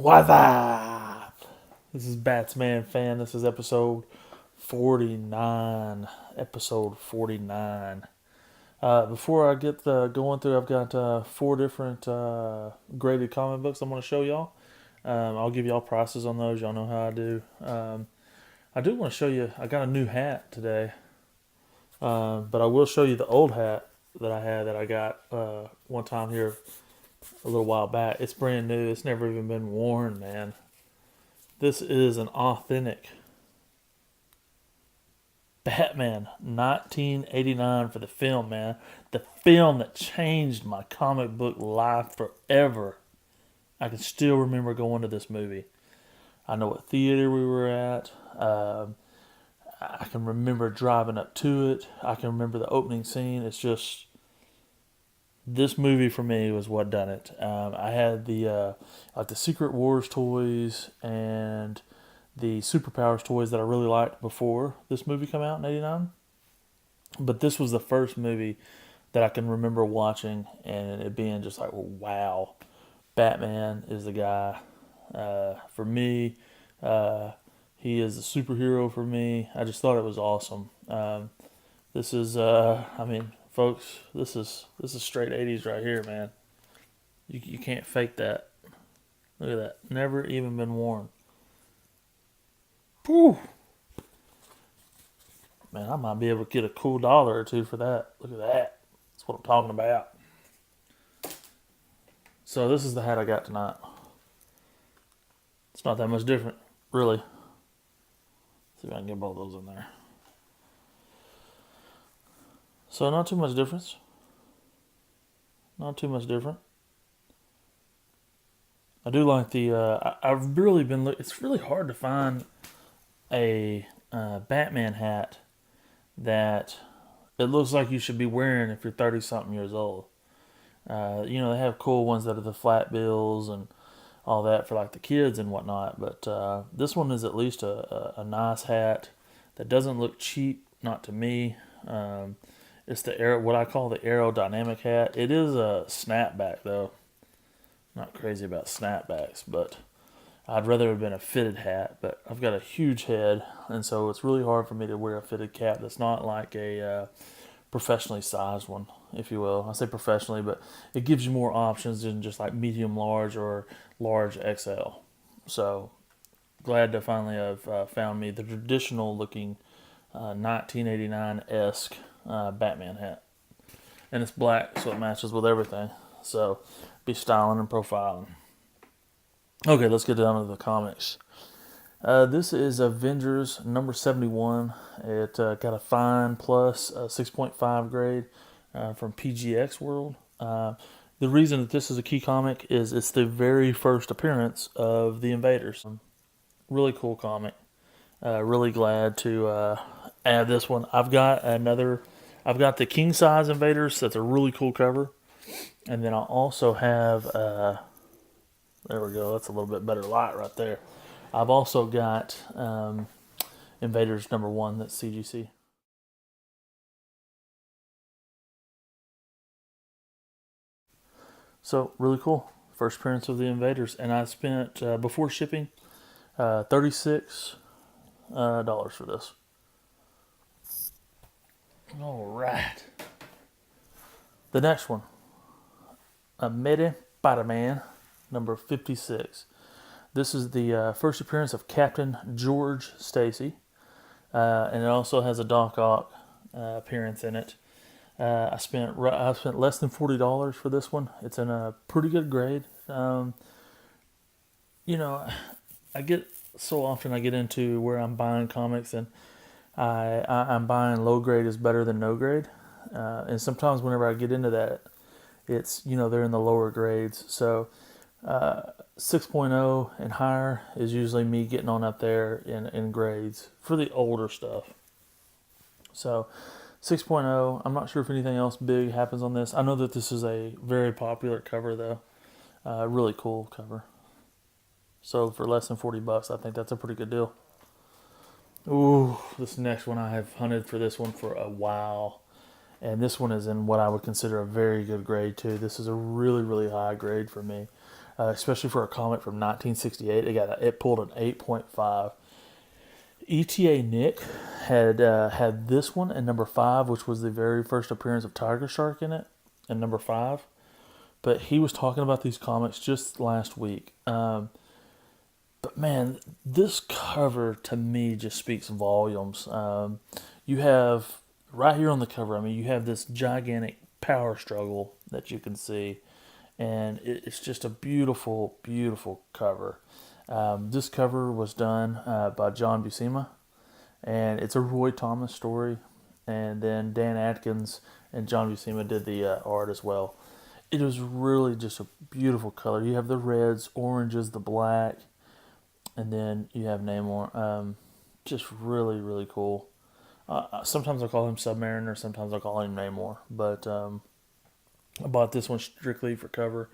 What's up? This is Batsman Fan. This is episode 49. Episode 49. Before I get going through, I've got four different graded comic books I'm going to show y'all. I'll give y'all prices on those. Y'all know how I do. I do want to show you, I got a new hat today. But I will show you the old hat that I had that I got one time here a little while back. It's brand new. It's never even been worn, man. This is an authentic Batman 1989 for the film, man. The film that changed my comic book life forever. I can still remember going to this movie. I know what theater we were at. I can remember driving up to it. I can remember the opening scene. It's just, this movie for me was what done it. I had the Secret Wars toys and the Superpowers toys that I really liked before this movie came out in '89. But this was the first movie that I can remember watching and it being just like, wow, Batman is the guy for me. He is a superhero for me. I just thought it was awesome. This is, folks, this is straight '80s right here, man. You can't fake that. Look at that. Never even been worn. Whew. Man, I might be able to get a cool dollar or two for that. Look at that. That's what I'm talking about. So this is the hat I got tonight. It's not that much different, really. See if I can get both those in there. So not too much difference. Not too much different. I do like the. I've really been. It's really hard to find a Batman hat that it looks like you should be wearing if you're 30 something years old. They have cool ones that are the flat bills and all that for like the kids and whatnot. But this one is at least a nice hat that doesn't look cheap. Not to me. It's what I call the aerodynamic hat. It is a snapback though. Not crazy about snapbacks, but I'd rather have been a fitted hat. But I've got a huge head, and so it's really hard for me to wear a fitted cap that's not like a professionally sized one, if you will. I say professionally, but it gives you more options than just like medium large or large XL. So glad to finally have found me the traditional looking 1989-esque Batman hat. And it's black, so it matches with everything. So be styling and profiling. Okay, let's get down to the comics. This is Avengers number 71. It got a fine plus 6.5 grade from PGX World. The reason that this is a key comic is it's the very first appearance of the Invaders. Really cool comic. Really glad to add this one. I've got the king size Invaders. That's a really cool cover. And then I also have, there we go. That's a little bit better light right there. I've also got Invaders number 1. That's CGC. So really cool. First appearance of the Invaders, and I spent before shipping $36 for this. All right. The next one, Amazing Spider-Man number 56. This is the first appearance of Captain George Stacy, and it also has a Doc Ock appearance in it. I spent less than $40 for this one. It's in a pretty good grade. I get so often I get into where I'm buying comics and I'm buying low grade is better than no grade, and sometimes whenever I get into that, it's they're in the lower grades. So 6.0 and higher is usually me getting on up there in grades for the older stuff. So 6.0, I'm not sure if anything else big happens on this. I know that this is a very popular cover though. Really cool cover. So for less than $40, I think that's a pretty good deal. Ooh, this next one, I have hunted for this one for a while. And this one is in what I would consider a very good grade too. This is a really, really high grade for me. especially for a comic from 1968. It pulled an 8.5. ETA Nick had this one and number 5, which was the very first appearance of Tiger Shark in it, and number 5. But he was talking about these comics just last week. But man, this cover to me just speaks volumes. You have right here on the cover, I mean, you have this gigantic power struggle that you can see, and it's just a beautiful, beautiful cover. This cover was done by John Buscema, and it's a Roy Thomas story. And then Dan Atkins and John Buscema did the art as well. It was really just a beautiful color. You have the reds, oranges, the black, and then you have Namor. Just really, really cool. Sometimes I call him Submariner, sometimes I call him Namor. But I bought this one strictly for cover.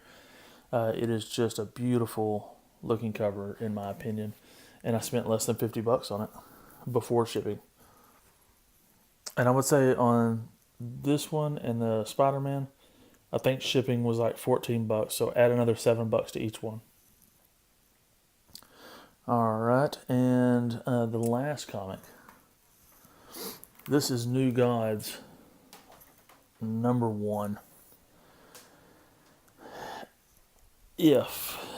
It is just a beautiful looking cover, in my opinion. And I spent less than $50 on it before shipping. And I would say on this one and the Spider-Man, I think shipping was like $14, so add another $7 to each one. All right, and the last comic. This is New Gods, number 1. If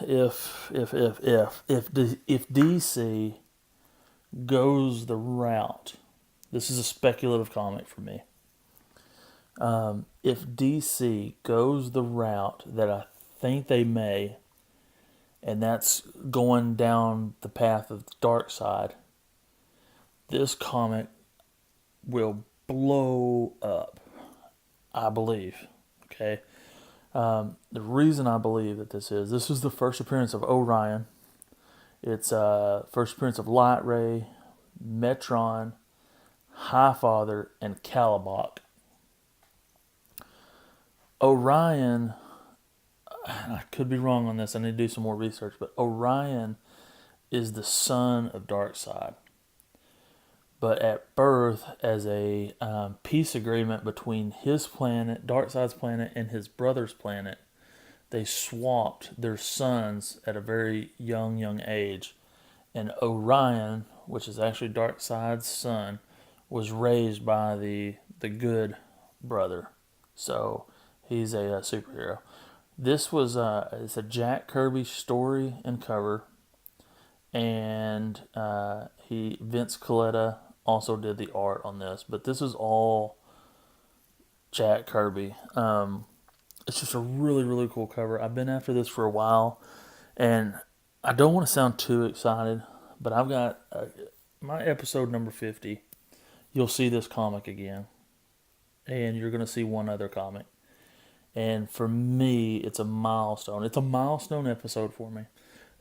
DC goes the route, this is a speculative comic for me. If DC goes the route that I think they may, and that's going down the path of the dark side, this comic will blow up, I believe. Okay. The reason I believe that this is the first appearance of Orion. It's first appearance of Light Ray, Metron, Highfather, and Calibok. Orion, I could be wrong on this, I need to do some more research, but Orion is the son of Darkseid. But at birth, as a peace agreement between his planet, Darkseid's planet, and his brother's planet, they swapped their sons at a very young age. And Orion, which is actually Darkseid's son, was raised by the good brother. So he's a superhero. This was it's a Jack Kirby story and cover, and Vince Coletta also did the art on this. But this is all Jack Kirby. It's just a really, really cool cover. I've been after this for a while, and I don't want to sound too excited, but I've got my episode number 50. You'll see this comic again, and you're going to see one other comic. And for me, it's a milestone. It's a milestone episode for me,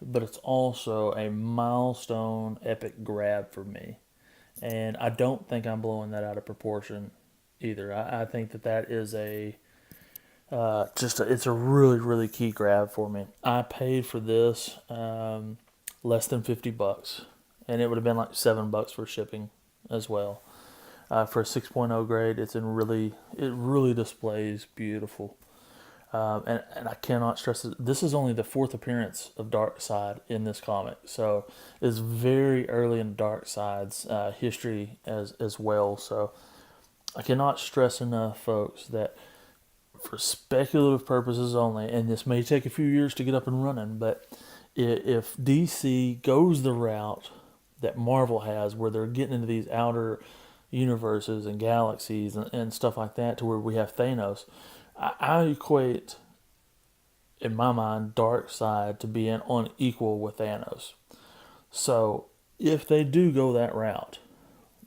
but it's also a milestone epic grab for me. And I don't think I'm blowing that out of proportion either. I think that is it's a really, really key grab for me. I paid for this less than $50, and it would have been like $7 for shipping as well. For a 6.0 grade, it really displays beautiful. And I cannot stress it. This is only the 4th appearance of Darkseid in this comic, so it's very early in Darkseid's history as well. So I cannot stress enough, folks, that for speculative purposes only, and this may take a few years to get up and running, but if DC goes the route that Marvel has, where they're getting into these outer universes and galaxies and stuff like that, to where we have Thanos, I equate, in my mind, Darkseid to being on equal with Thanos. So if they do go that route,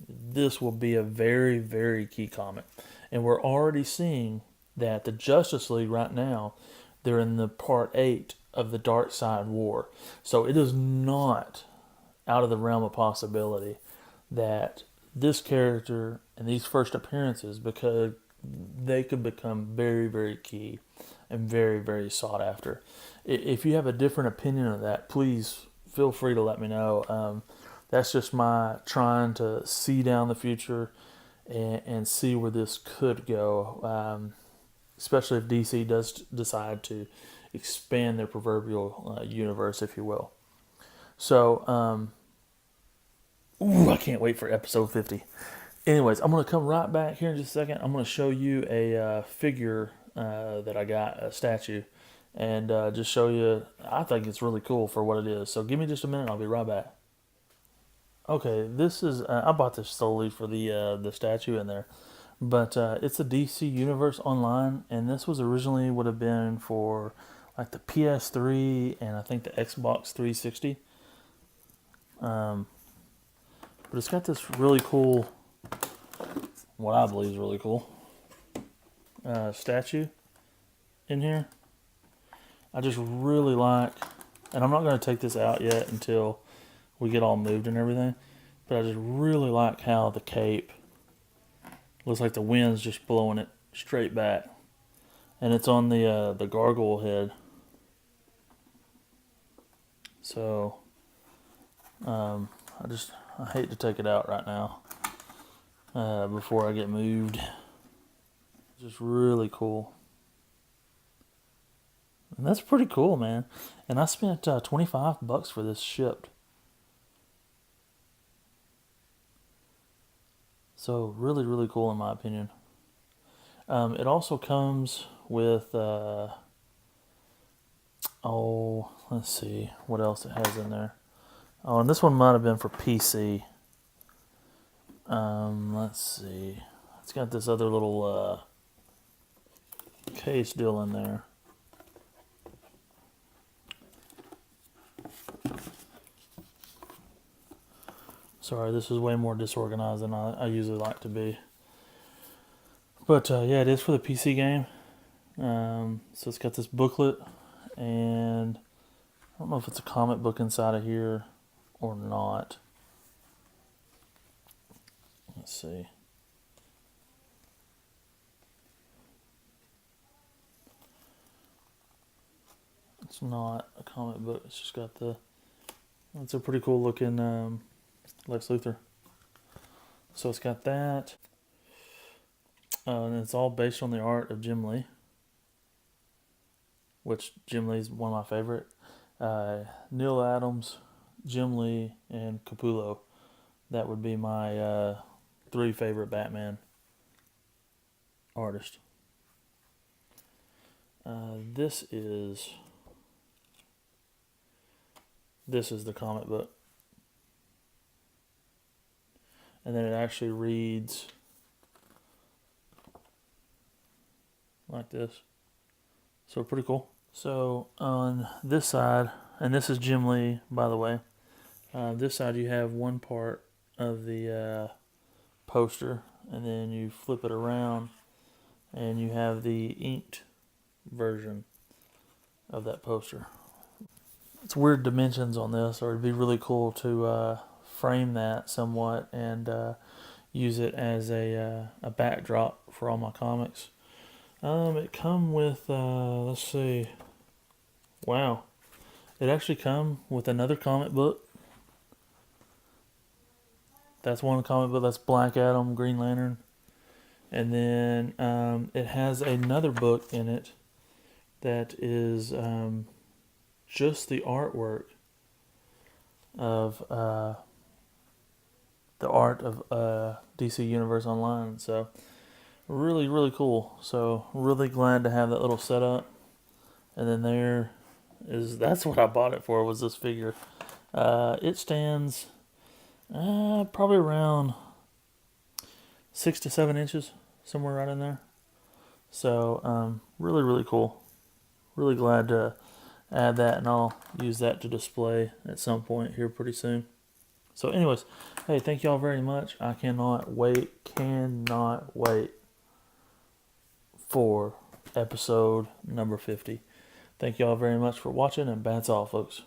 this will be a very, very key comic. And we're already seeing that the Justice League right now, they're in the part 8 of the Darkseid War. So it is not out of the realm of possibility that this character and these first appearances, because they could become very, very key and very, very sought after. If you have a different opinion of that, please feel free to let me know. That's just my trying to see down the future and see where this could go. especially if DC does decide to expand their proverbial universe, if you will. So, I can't wait for episode 50. Anyways, I'm going to come right back here in just a second. I'm going to show you a figure that I got, a statue, and just show you. I think it's really cool for what it is. So give me just a minute. I'll be right back. Okay, this is. I bought this solely for the statue in there, but it's a DC Universe Online, and this was originally would have been for like the PS3 and I think the Xbox 360. But it's got this really cool, what I believe is really cool, statue in here. I just really like, and I'm not going to take this out yet until we get all moved and everything, but I just really like how the cape looks like the wind's just blowing it straight back. And it's on the gargoyle head. So, I hate to take it out right now before I get moved. Just really cool. And that's pretty cool, man. And I spent $25 for this shipped. So really, really cool in my opinion. It also comes with, let's see what else it has in there. Oh, and this one might have been for PC. Let's see. It's got this other little case deal in there. Sorry, this is way more disorganized than I usually like to be. But yeah, it is for the PC game. So it's got this booklet, and I don't know if it's a comic book inside of here or not. Let's see. It's not a comic book. It's just got it's a pretty cool looking Lex Luthor. So it's got that. And it's all based on the art of Jim Lee, which Jim Lee's one of my favorite. Neil Adams, Jim Lee, and Capullo. That would be my 3 favorite Batman artists. This is the comic book. And then it actually reads like this. So pretty cool. So on this side, and this is Jim Lee, by the way. This side you have one part of the poster, and then you flip it around, and you have the inked version of that poster. It's weird dimensions on this, or it'd be really cool to frame that somewhat and use it as a backdrop for all my comics. It come with, let's see, wow. It actually come with another comic book. That's one comic book, that's Black Adam, Green Lantern. And then it has another book in it that is just the artwork of the art of DC Universe Online. So really, really cool. So really glad to have that little setup. And then that's what I bought it for, was this figure. It stands probably around 6 to 7 inches, somewhere right in there. So really, really cool. Really glad to add that, and I'll use that to display at some point here pretty soon. So anyways, hey, thank y'all very much. I cannot wait for episode number 50. Thank y'all very much for watching, and that's all, folks.